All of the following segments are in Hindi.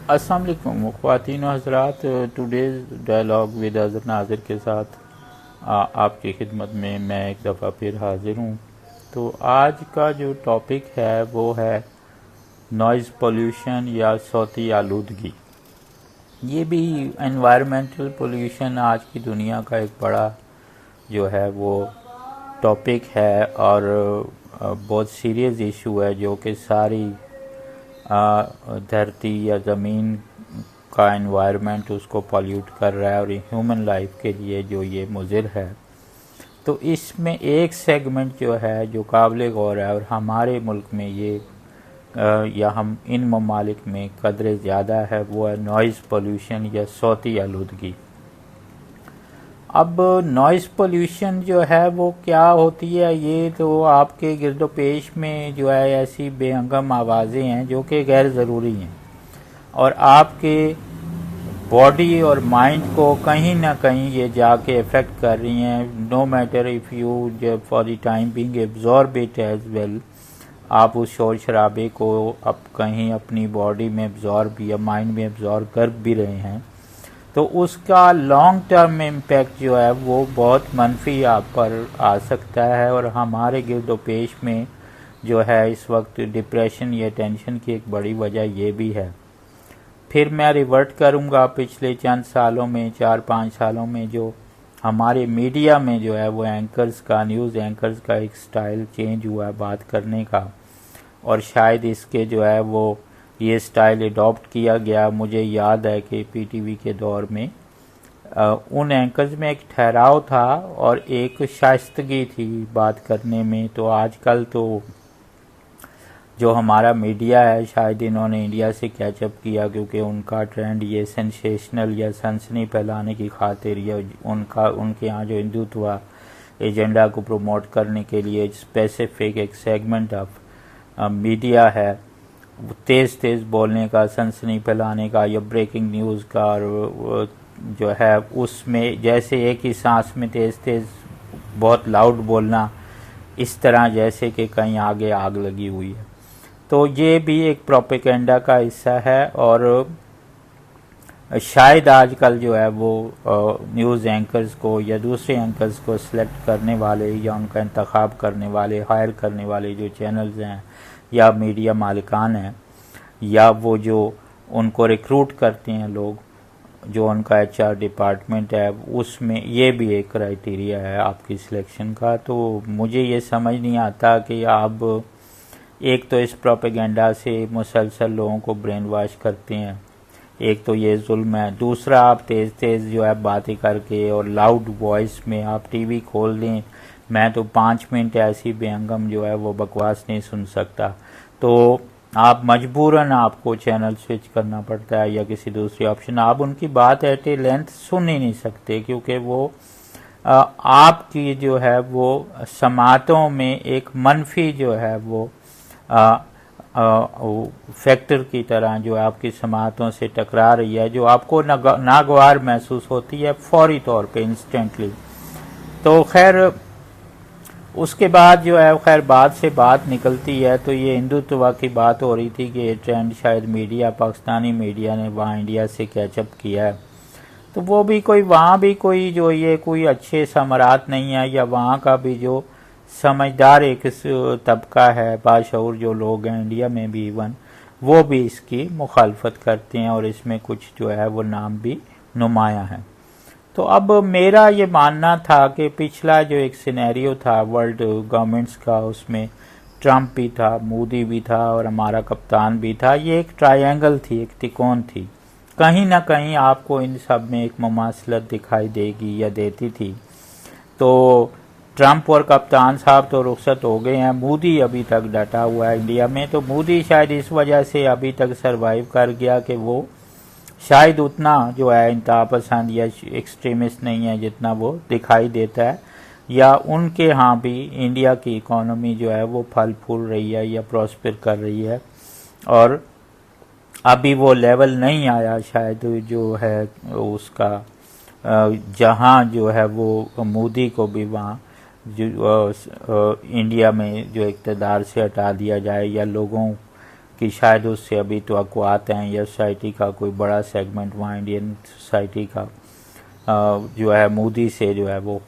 अस्सलाम वालेकुम ख्वातीन व हज़रात। Today's dialogue with Azhar Nazir के साथ आपकी खिदमत में मैं एक दफ़ा फिर हाज़िर हूँ। तो आज का जो टॉपिक है वो है नॉइज़ पोल्यूशन या सौती आलूदगी। ये भी एनवायरमेंटल पोल्यूशन आज की दुनिया का एक बड़ा जो है वो टॉपिक है और बहुत सीरियस इशू है जो कि सारी धरती या ज़मीन का एनवायरनमेंट उसको पॉल्यूट कर रहा है और ह्यूमन लाइफ के लिए जो ये मुज़िर है। तो इसमें एक सेगमेंट जो है जो काबिल गौर है और हमारे मुल्क में ये या हम इन ममालिक में कदर ज़्यादा है वो है नॉइज़ पोल्यूशन या सौती आलूदगी। अब नॉइज़ पोल्यूशन जो है वो क्या होती है, ये तो आपके गिरदोपेश में जो है ऐसी बेअंगम आवाज़ें हैं जो कि गैर ज़रूरी हैं और आपके बॉडी और माइंड को कहीं ना कहीं ये जाके इफ़ेक्ट कर रही हैं। No matter if you for the time being absorb it as well, आप उस शोर शराबे को अब कहीं अपनी बॉडी में एब्जॉर्ब या माइंड में एब्जॉर्ब कर भी रहे हैं तो उसका लॉन्ग टर्म इम्पैक्ट जो है वो बहुत मनफी आप पर आ सकता है। और हमारे गिरदोपेश में जो है इस वक्त डिप्रेशन या टेंशन की एक बड़ी वजह ये भी है। फिर मैं रिवर्ट करूंगा पिछले चंद सालों में, 4-5 सालों में जो हमारे मीडिया में जो है वो एंकर्स का, न्यूज़ एंकर्स का एक स्टाइल चेंज हुआ है बात करने का और शायद इसके जो है वो ये स्टाइल अडॉप्ट किया गया। मुझे याद है कि पीटीवी के दौर में उन एंकर्स में एक ठहराव था और एक शाइस्तगी थी बात करने में। तो आजकल तो जो हमारा मीडिया है शायद इन्होंने इंडिया से कैचअप किया क्योंकि उनका ट्रेंड ये सेंसेशनल या सनसनी फैलाने की खातिर या उनके यहाँ जो हिंदुत्व एजेंडा को प्रमोट करने के लिए स्पेसिफिक एक सेगमेंट ऑफ मीडिया है तेज़ तेज़ बोलने का, सनसनी फैलाने का या ब्रेकिंग न्यूज़ का, और जो है उसमें जैसे एक ही सांस में तेज़ तेज़ बहुत लाउड बोलना, इस तरह जैसे कि कहीं आगे आग लगी हुई है। तो ये भी एक प्रोपेगेंडा का हिस्सा है और शायद आजकल जो है वो न्यूज़ एंकर्स को या दूसरे एंकर्स को सिलेक्ट करने वाले या उनका इंतखाब करने वाले, हायर करने वाले जो चैनल्स हैं या मीडिया मालिकान हैं या वो जो उनको रिक्रूट करते हैं लोग, जो उनका एचआर डिपार्टमेंट है, उसमें ये भी एक क्राइटेरिया है आपकी सिलेक्शन का। तो मुझे ये समझ नहीं आता कि आप एक तो इस प्रोपेगेंडा से मुसलसल लोगों को ब्रेन वॉश करते हैं, एक तो ये जुल्म है, दूसरा आप तेज़ तेज़ जो है बातें करके और लाउड वॉइस में आप टीवी खोल दें। मैं तो 5 मिनट ऐसी बेअंगम जो है वो बकवास नहीं सुन सकता, तो आप मजबूरन आपको चैनल स्विच करना पड़ता है या किसी दूसरी ऑप्शन। आप उनकी बात एट ए लेंथ सुन ही नहीं सकते क्योंकि वो आपकी जो है वो समातों में एक मनफी जो है वो फैक्टर की तरह जो आपकी समातों से टकरा रही है, जो आपको नागवार महसूस होती है फौरी तौर पे, इंस्टेंटली। तो खैर उसके बाद जो है खैर बात से बात निकलती है तो ये हिंदुत्व की बात हो रही थी कि ये ट्रेंड शायद मीडिया, पाकिस्तानी मीडिया ने वहाँ इंडिया से कैचअप किया है। तो वो भी कोई वहाँ भी कोई जो ये कोई अच्छे समरात नहीं है या वहाँ का भी जो समझदार एक तबका है, बाशऊर जो लोग हैं इंडिया में भी इवन, वो भी इसकी मुखालफत करते हैं और इसमें कुछ जो है वो नाम भी नुमाया है। तो अब मेरा ये मानना था कि पिछला जो एक सिनेरियो था वर्ल्ड गवर्नमेंट्स का, उसमें ट्रंप भी था, मोदी भी था और हमारा कप्तान भी था। ये एक ट्रायंगल थी, एक तिकोन थी। कहीं ना कहीं आपको इन सब में एक मुमासलत दिखाई देगी या देती थी। तो ट्रंप और कप्तान साहब तो रुखसत हो गए हैं, मोदी अभी तक डटा हुआ है इंडिया में। तो मोदी शायद इस वजह से अभी तक सरवाइव कर गया कि वो शायद उतना जो है इंतहा पसंद या एक्सट्रीमिस्ट नहीं है जितना वो दिखाई देता है, या उनके यहाँ भी इंडिया की इकोनॉमी जो है वो फल फूल रही है या प्रॉस्पर कर रही है और अभी वो लेवल नहीं आया शायद जो है उसका, जहाँ जो है वो मोदी को भी वहाँ जो इंडिया में जो इक़्तिदार से हटा दिया जाए या लोगों कि शायद उससे अभी तवक्कुआत हैं या सोसाइटी का कोई बड़ा सेगमेंट वहाँ इंडियन सोसाइटी का जो है मोदी से जो है वो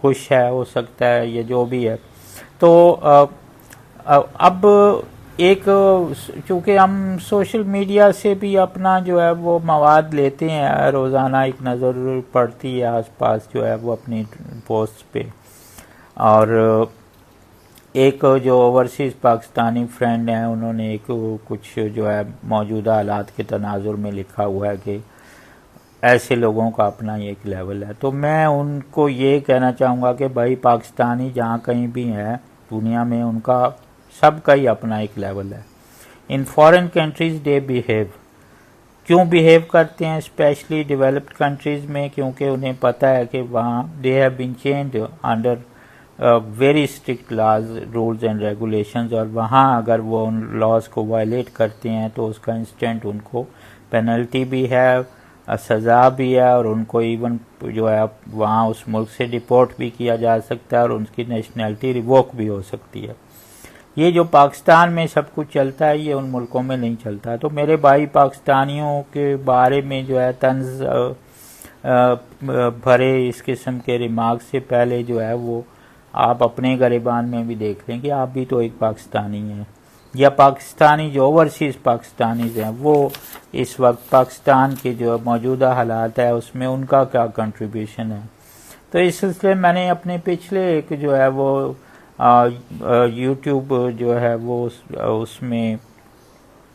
खुश है, हो सकता है, या जो भी है। तो अब एक, चूँकि हम सोशल मीडिया से भी अपना जो है वो मवाद लेते हैं, रोज़ाना एक नज़र पड़ती है आसपास जो है वो अपनी पोस्ट पे, और एक जो ओवरसीज़ पाकिस्तानी फ्रेंड हैं उन्होंने एक कुछ जो है मौजूदा हालात के तनाजुर में लिखा हुआ है कि ऐसे लोगों का अपना एक लेवल है। तो मैं उनको ये कहना चाहूँगा कि भाई पाकिस्तानी जहाँ कहीं भी हैं दुनिया में, उनका सबका ही अपना एक लेवल है। In foreign countries they behave, क्यों बिहेव करते हैं स्पेशली डेवलप्ड कंट्रीज़ में, क्योंकि उन्हें पता है कि वहाँ they have been changed under very strict laws, rules and regulations, और वहाँ अगर वो उन लॉज को वायलेट करते हैं तो उसका इंस्टेंट उनको पेनल्टी भी है, सज़ा भी है, और उनको इवन जो है वहाँ उस मुल्क से डिपोर्ट भी किया जा सकता है और उनकी नेशनैलिटी रिवोक भी हो सकती है। ये जो पाकिस्तान में सब कुछ चलता है ये उन मुल्कों में नहीं चलता। तो मेरे भाई पाकिस्तानियों के बारे में जो है तंज भरे इस किस्म के रिमार्क से पहले जो है वो आप अपने गिरबान में भी देख लें कि आप भी तो एक पाकिस्तानी हैं, या पाकिस्तानी जो ओवरसीज़ पाकिस्तानीज़ हैं वो इस वक्त पाकिस्तान के जो मौजूदा हालात है उसमें उनका क्या कंट्रीब्यूशन है। तो इस सिलसिले में मैंने अपने पिछले एक जो है वो यूट्यूब जो है वो उसमें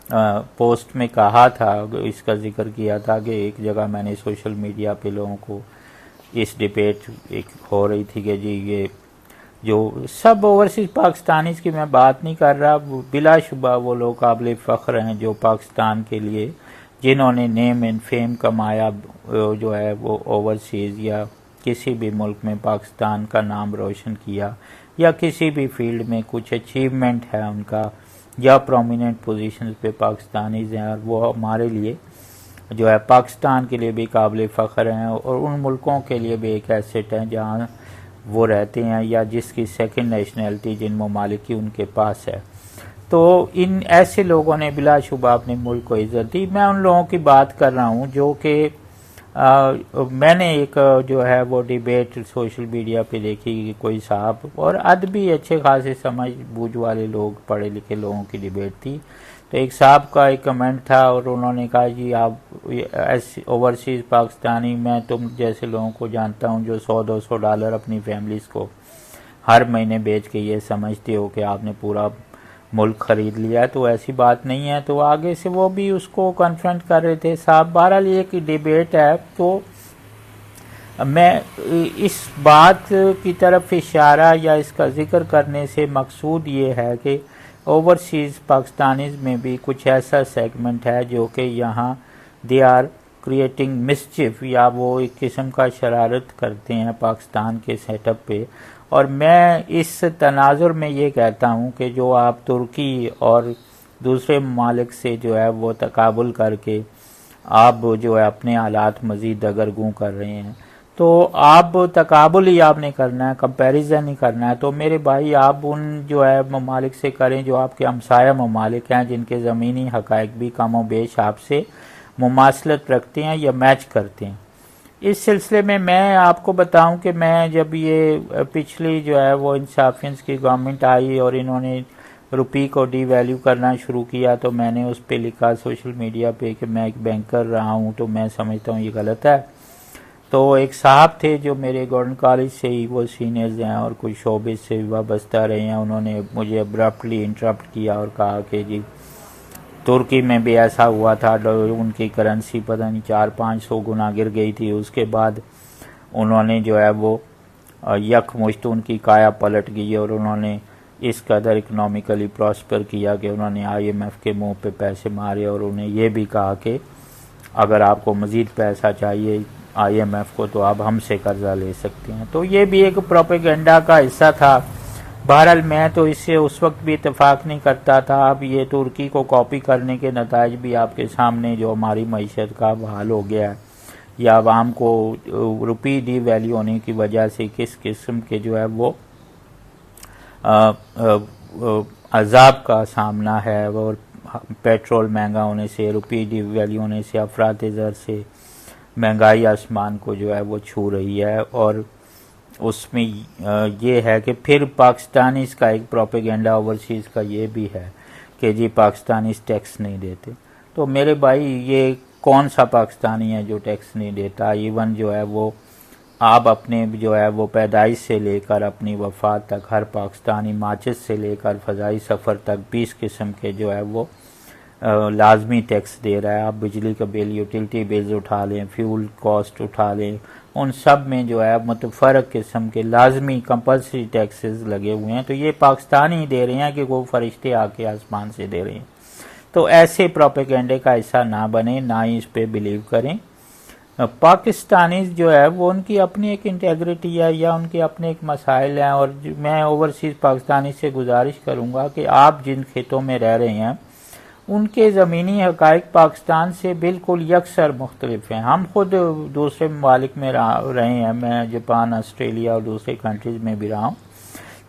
पोस्ट में कहा था, इसका जिक्र किया था कि एक जगह मैंने सोशल मीडिया पे लोगों को इस डिबेट एक हो रही थी कि जी ये जो सब ओवरसीज़ पाकिस्तानीज़ की मैं बात नहीं कर रहा, बिलाशुबा वो लोग काबिल फ़ख्र हैं जो पाकिस्तान के लिए जिन्होंने नेम एंड फेम कमाया जो है वो ओवरसीज़ या किसी भी मुल्क में पाकिस्तान का नाम रोशन किया, या किसी भी फील्ड में कुछ अचीवमेंट है उनका, या प्रोमिनेंट पोजीशंस पे पाकिस्तानीज़ हैं, और वो हमारे लिए जो है पाकिस्तान के लिए भी काबिल फ़ख्र हैं और उन मुल्कों के लिए भी एक एसेट है जहाँ वो रहते हैं या जिसकी सेकंड नेशनैलिटी जिन ममालिक की उनके पास है। तो इन ऐसे लोगों ने बिलाशुबा अपने मुल्क को इज़्ज़त दी। मैं उन लोगों की बात कर रहा हूँ जो कि मैंने एक जो है वो डिबेट सोशल मीडिया पे देखी कि कोई साहब और अदबी अच्छे खासे समझ बूझ वाले लोग, पढ़े लिखे लोगों की डिबेट थी। तो एक साहब का एक कमेंट था और उन्होंने कहा जी आप ऐसे ओवरसीज़ पाकिस्तानी, मैं तुम जैसे लोगों को जानता हूं जो $100-200 अपनी फैमिलीज़ को हर महीने बेच के ये समझते हो कि आपने पूरा मुल्क ख़रीद लिया है, तो ऐसी बात नहीं है। तो आगे से वो भी उसको कन्फ्रंट कर रहे थे साहब। बहरहाल ये एक डिबेट है। तो मैं इस बात की तरफ इशारा या इसका जिक्र करने से मकसूद ये है कि ओवरसीज़ पाकिस्तानीज़ में भी कुछ ऐसा सेगमेंट है जो कि यहाँ दे आर क्रिएटिंग मिसचिफ, या वो एक किस्म का शरारत करते हैं पाकिस्तान के सेटअप पे। और मैं इस तनाजुर में ये कहता हूँ कि जो आप तुर्की और दूसरे ममालिक से जो है वो तकाबुल करके आप जो है अपने हालात मज़ीद दगरगूं कर रहे हैं, तो आप तकाबुल ही आपने करना है, कंपैरिजन ही करना है। तो मेरे भाई आप उन जो है ममालिक से करें जो आपके हमसाया ममालिक हैं, जिनके ज़मीनी हक़ाइक़ भी कम व बेश आपसे मुमासलत रखते हैं या मैच करते हैं। इस सिलसिले में मैं आपको बताऊं कि मैं जब ये पिछली जो है वो इंसाफियंस की गवर्नमेंट आई और इन्होंने रुपये को डीवैल्यू करना शुरू किया, तो मैंने उस पर लिखा सोशल मीडिया पे कि मैं एक बैंकर रहा हूं तो मैं समझता हूं ये गलत है। तो एक साहब थे जो मेरे गवर्नमेंट कॉलेज से ही वो सीनियर्स हैं और कुछ शोबे से वाबस्ता रहे हैं, उन्होंने मुझे अब्रप्टली इंटरप्ट किया और कहा कि जी तुर्की में भी ऐसा हुआ था, उनकी करेंसी पता नहीं 400-500 गुना गिर गई थी। उसके बाद उन्होंने जो है वो यकमुश्त उनकी काया पलट गई और उन्होंने इस कदर इकनॉमिकली प्रॉस्पर किया कि उन्होंने IMF के मुंह पे पैसे मारे और उन्हें ये भी कहा कि अगर आपको मज़ीद पैसा चाहिए IMF को तो आप हमसे कर्जा ले सकते हैं। तो ये भी एक प्रोपेगेंडा का हिस्सा था। बहरहाल मैं तो इससे उस वक्त भी इत्तेफाक नहीं करता था। अब ये तुर्की को कॉपी करने के नताइज भी आपके सामने जो हमारी मईशत का हाल हो गया है, या आवाम को रुपये डी वैल्यू होने की वजह से किस किस्म के जो है वो अजाब का सामना है और पेट्रोल महंगा होने से, रुपये डिवैल्यू होने से, अफरात ज़र से महंगाई आसमान को जो है वो छू रही है। और उसमें ये है कि फिर पाकिस्तानी का एक प्रोपेगेंडा ओवरसीज़ का ये भी है कि जी पाकिस्तानी टैक्स नहीं देते। तो मेरे भाई ये कौन सा पाकिस्तानी है जो टैक्स नहीं देता? इवन जो है वो आप अपने जो है वो पैदाइश से लेकर अपनी वफात तक हर पाकिस्तानी माचिस से लेकर फ़ज़ाई सफ़र तक 20 किस्म के जो है वो लाजमी टैक्स दे रहा है। आप बिजली का बिल, यूटिलिटी बिल्स उठा लें, फ्यूल कॉस्ट उठा लें, उन सब में जो है मतलब फ़र्क किस्म के लाजमी कंपल्सरी टैक्सेस लगे हुए हैं। तो ये पाकिस्तानी ही दे रहे हैं कि वो फरिश्ते आके आसमान से दे रहे हैं। तो ऐसे प्रोपेगेंडे का ऐसा ना बने, ना ही इस पर बिलीव करें। पाकिस्तानी जो है वो उनकी अपनी एक इंटेग्रिटी है या उनके अपने एक मसाइल हैं। और मैं ओवरसीज़ पाकिस्तानी से गुजारिश करूँगा कि आप जिन खेतों में रह रहे हैं उनके ज़मीनी हक़ाइक़ पाकिस्तान से बिल्कुल यकसर मुख्तलिफ हैं। हम खुद दूसरे ममालिक में रहे हैं, मैं जापान, ऑस्ट्रेलिया और दूसरे कंट्रीज़ में भी रहा हूँ।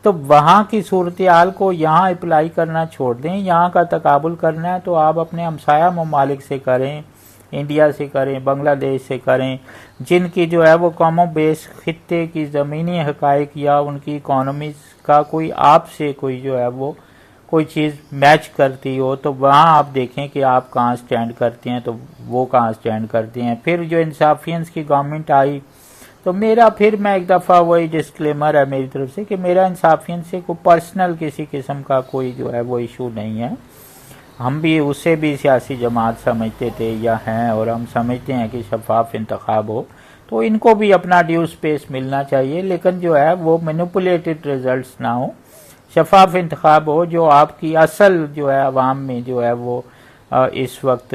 तो वहाँ की सूरत हाल को यहाँ अप्लाई करना छोड़ दें। यहाँ का तकाबुल करना है तो आप अपने हमसाया ममालिक से करें, इंडिया से करें, बांग्लादेश से करें, जिनकी जो है वो कॉमो बेस खित्ते की ज़मीनी हक़ाइक़ या उनकी इकॉनमीज़ का कोई आपसे कोई जो है वो कोई चीज़ मैच करती हो। तो वहाँ आप देखें कि आप कहाँ स्टैंड करते हैं, तो वो कहाँ स्टैंड करते हैं। फिर जो इंसाफियंस की गवर्नमेंट आई तो मैं एक दफ़ा वही डिस्क्लेमर है मेरी तरफ से कि मेरा इंसाफियंस से कोई पर्सनल किसी किस्म का कोई जो है वो इशू नहीं है। हम भी उसे भी सियासी जमात समझते थे या हैं, और हम समझते हैं कि शफाफ इंतखाब हो तो इनको भी अपना ड्यू स्पेस मिलना चाहिए, लेकिन जो है वो मैनिपुलेटेड रिजल्ट्स ना हो, शफाफ इंतखाब हो जो आपकी असल जो है अवाम में जो है वो इस वक्त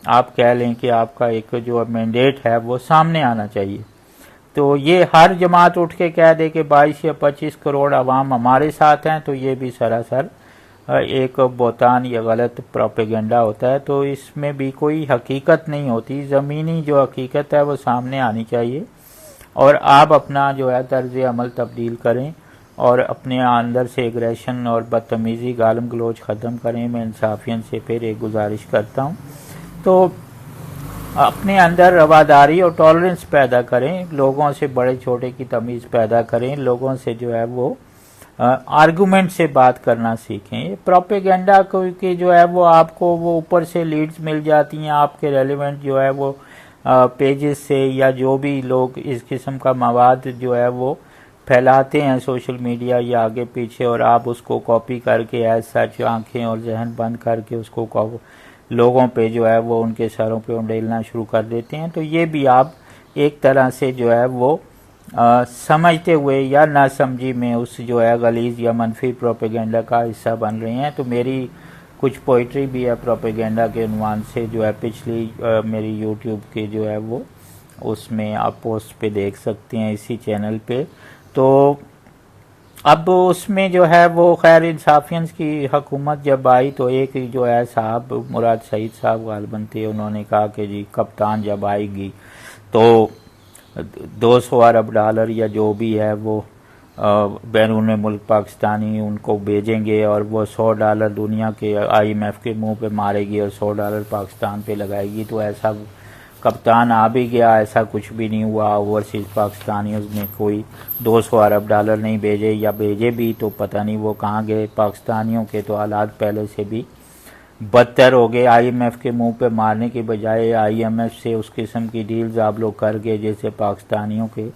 आप कह लें कि आपका एक जो मैंडेट है वो सामने आना चाहिए। तो ये हर जमात उठ के कह दे कि 22 या 25 करोड़ अवाम हमारे साथ हैं, तो ये भी सरासर एक बोतान या गलत प्रोपेगेंडा होता है। तो इसमें भी कोई हकीकत नहीं होती, ज़मीनी जो हकीकत है वो सामने आनी चाहिए और आप अपना जो है तर्ज अमल तब्दील करें और अपने अंदर से एग्रेशन और बदतमीज़ी गालम गलोच ख़त्म करें। मैं इंसाफियन से फिर एक गुजारिश करता हूँ, तो अपने अंदर रवादारी और टॉलरेंस पैदा करें, लोगों से बड़े छोटे की तमीज़ पैदा करें, लोगों से जो है वो आर्गूमेंट से बात करना सीखें। प्रोपेगेंडा की जो है वो आपको वो ऊपर से लीड्स मिल जाती हैं आपके रेलिवेंट जो है वो पेजेस से, या जो भी लोग इस किस्म का मवाद जो है वो फैलाते हैं सोशल मीडिया या आगे पीछे, और आप उसको कॉपी करके एज सच आंखें और जहन बंद करके उसको लोगों पे जो है वो उनके सरों पे उंडेलना शुरू कर देते हैं। तो ये भी आप एक तरह से जो है वो समझते हुए या ना समझी में उस जो है गलीज या मनफी प्रोपेगेंडा का हिस्सा बन रहे हैं। तो मेरी कुछ पोइट्री भी है प्रोपेगेंडा के उन्वान से, जो है पिछली मेरी यूट्यूब के जो है वो उसमें आप पोस्ट पे देख सकते हैं इसी चैनल पे। तो अब उसमें जो है वो खैर इंसाफियंस की हुकूमत जब आई तो एक जो है साहब मुराद सईद साहब गालबन थे, उन्होंने कहा कि जी कप्तान जब आएगी तो 200 अरब डॉलर या जो भी है वो बैरून मुल्क पाकिस्तानी उनको भेजेंगे और वो $100 दुनिया के IMF के मुंह पे मारेगी और $100 पाकिस्तान पे लगाएगी। तो ऐसा कप्तान आ भी गया, ऐसा कुछ भी नहीं हुआ। ओवरसीज़ पाकिस्तानियों ने कोई 200 अरब डॉलर नहीं भेजे, या भेजे भी तो पता नहीं वो कहाँ गए। पाकिस्तानियों के तो हालात पहले से भी बदतर हो गए। IMF के मुंह पे मारने के बजाय IMF से उस किस्म की डील्स आप लोग कर गए जैसे पाकिस्तानियों के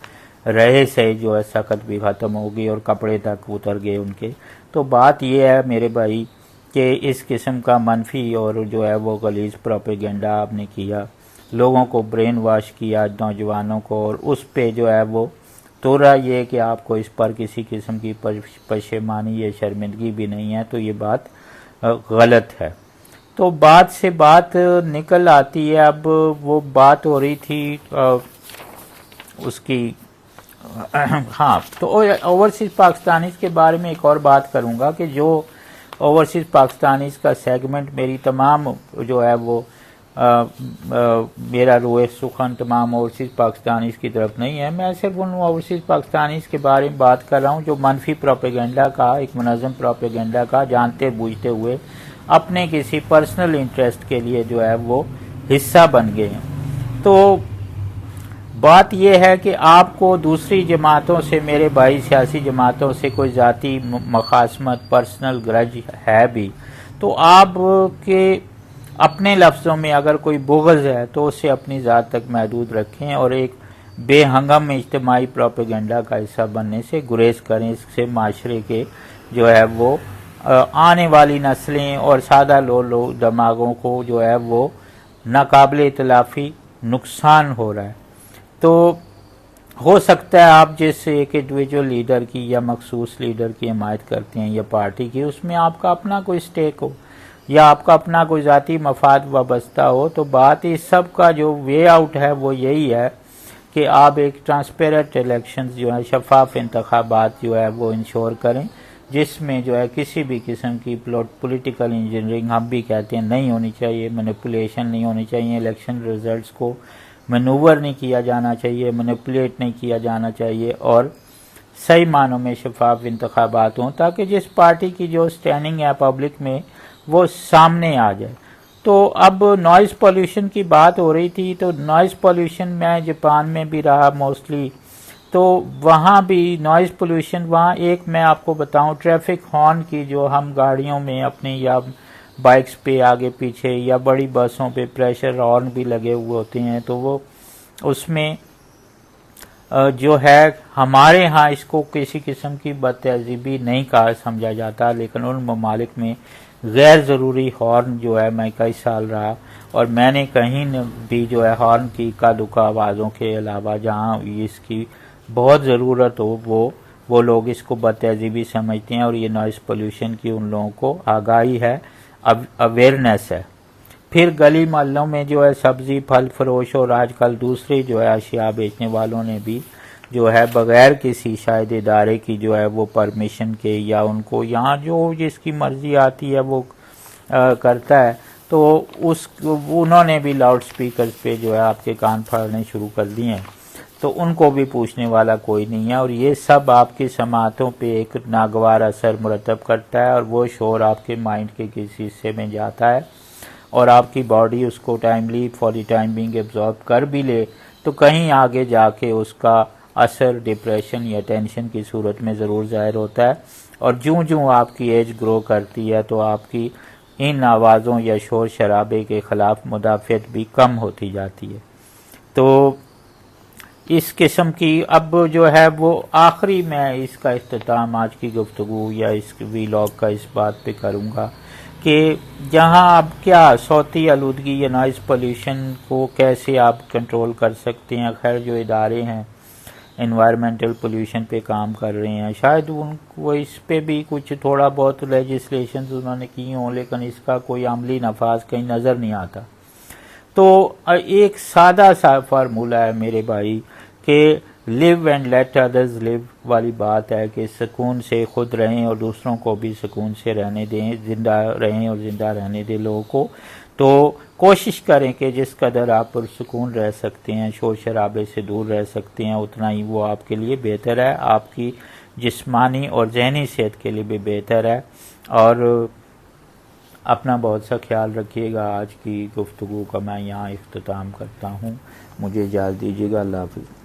रहे से जो है सख्त भी ख़त्म हो गई और कपड़े तक उतर गए उनके। तो बात ये है मेरे भाई कि इस किस्म का मनफी और जो है वो गलीज प्रोपेगेंडा आपने किया, लोगों को ब्रेन वॉश किया नौजवानों को, और उस पे जो है वो तोड़ा ये कि आपको इस पर किसी किस्म की पशेमानी या शर्मिंदगी भी नहीं है। तो ये बात गलत है। तो बात से बात निकल आती है, अब वो बात हो रही थी उसकी हाँ, तो ओवरसीज़ पाकिस्तानीज़ के बारे में एक और बात करूँगा कि जो ओवरसीज़ पाकिस्तानीज़ का सेगमेंट मेरी तमाम जो है वो मेरा रोए सुखन तमाम ओवरसीज़ पाकिस्तानीज़ की तरफ नहीं है। मैं सिर्फ उन ओवरसीज़ पाकिस्तानीज़ के बारे में बात कर रहा हूँ जो मनफी प्रोपेगेंडा का, एक मुनज़्ज़म प्रोपेगेंडा का जानते बूझते हुए अपने किसी पर्सनल इंटरेस्ट के लिए जो है वो हिस्सा बन गए हैं। तो बात यह है कि आपको दूसरी जमातों से, मेरे भाई सियासी जमातों से कोई ज़ाती मखासमत, पर्सनल ग्रज है भी, तो आप के अपने लफ्ज़ों में अगर कोई बुग़्ज़ है तो उसे अपनी ज़ात तक महदूद रखें और एक बेहंगम इज्तिमाई प्रोपेगेंडा का हिस्सा बनने से गुरेज करें। इससे माशरे के जो है वो आने वाली नस्लें और सादा लो दिमागों को जो है वो नाकाबिल इतलाफ़ी नुकसान हो रहा है। तो हो सकता है आप जैसे एक इंडिविजुअल लीडर की या मखसूस लीडर की हिमायत करते हैं या पार्टी की, उसमें आपका अपना कोई स्टेक हो या आपका अपना कोई ज़ाती मफाद वाबस्ता हो, तो बात इस सब का जो वे आउट है वो यही है कि आप एक ट्रांसपेरेंट इलेक्शन जो है, शफाफ इंतखाबात जो है वो इंश्योर करें, जिसमें जो है किसी भी किस्म की पॉलिटिकल इंजीनियरिंग हम भी कहते हैं नहीं होनी चाहिए, मैनिपुलेशन नहीं होनी चाहिए, इलेक्शन रिजल्ट्स को मैनूवर नहीं किया जाना चाहिए, मैनिपुलेट नहीं किया जाना चाहिए और सही मानों में शफाफ इंतखाबात हों ताकि जिस पार्टी की जो स्टैंडिंग है पब्लिक में वो सामने आ जाए। तो अब नॉइज़ पोल्यूशन की बात हो रही थी, तो नॉइज़ पोल्यूशन मैं जापान में भी रहा मोस्टली, तो वहाँ भी नॉइज़ पोल्यूशन, वहाँ एक मैं आपको बताऊँ, ट्रैफिक हॉर्न की जो हम गाड़ियों में अपनी या बाइक्स पे आगे पीछे या बड़ी बसों पे प्रेशर हॉर्न भी लगे हुए होते हैं, तो वो उसमें जो है हमारे यहाँ इसको किसी किस्म की बदतहजीबी नहीं कहा समझा जाता, लेकिन उन ममालिक में गैर ज़रूरी हॉर्न जो है, मैं कई साल रहा और मैंने कहीं भी जो है हॉर्न की इक्का दुक्का आवाज़ों के अलावा जहाँ इसकी बहुत ज़रूरत हो वो लोग इसको बदतहजीबी समझते हैं और ये नॉइज़ पोल्यूशन की उन लोगों को आगाही है, अवेयरनेस है। फिर गली मोहल्लों में जो है सब्जी फल फरोश और आजकल दूसरे जो है अशिया बेचने वालों ने भी जो है बगैर किसी शायद इदारे की जो है वो परमिशन के या उनको यहाँ जो जिसकी मर्जी आती है वो करता है, तो उन्होंने भी लाउड स्पीकर्स पे जो है आपके कान फाड़ने शुरू कर दिए हैं, तो उनको भी पूछने वाला कोई नहीं है और ये सब आपकी समातों पे एक नागवार असर मुरतब करता है और वो शोर आपके माइंड के किसी हिस्से में जाता है और आपकी बॉडी उसको timely for the time being absorb कर भी ले, तो कहीं आगे जाके उसका असर डिप्रेशन या टेंशन की सूरत में ज़रूर ज़ाहिर होता है और जूँ आपकी एज ग्रो करती है तो आपकी इन आवाज़ों या शोर शराबे के ख़िलाफ़ मुदाफ़ियत भी कम होती जाती है। तो इस किस्म की अब जो है वो आखिरी मैं इसका इख्तिताम आज की गुफ्तगू या इस वीलॉग का इस बात पे करूँगा कि जहाँ अब क्या सौती आलूदगी या नॉइज़ पोल्यूशन को कैसे आप कंट्रोल कर सकते हैं। खैर जो इदारे हैं एनवायरमेंटल पोल्यूशन पे काम कर रहे हैं, शायद उनको इस पे भी कुछ थोड़ा बहुत लेजिस्लेशन उन्होंने की हों, लेकिन इसका कोई अमली नफाज कहीं नज़र नहीं आता। तो एक सादा सा फार्मूला है मेरे भाई कि live and let others live वाली बात है कि सुकून से खुद रहें और दूसरों को भी सुकून से रहने दें, जिंदा रहें और जिंदा रहने दें लोगों को। तो कोशिश करें कि जिस कदर आप पुरसुकून रह सकते हैं, शोर शराबे से दूर रह सकते हैं, उतना ही वो आपके लिए बेहतर है, आपकी जिस्मानी और जहनी सेहत के लिए भी बेहतर है। और अपना बहुत सा ख्याल रखिएगा। आज की गुफ्तगू का मैं यहाँ इख्तिताम करता हूँ। मुझे इजाज़त दीजिएगा। अल्लाह हाफ़िज़।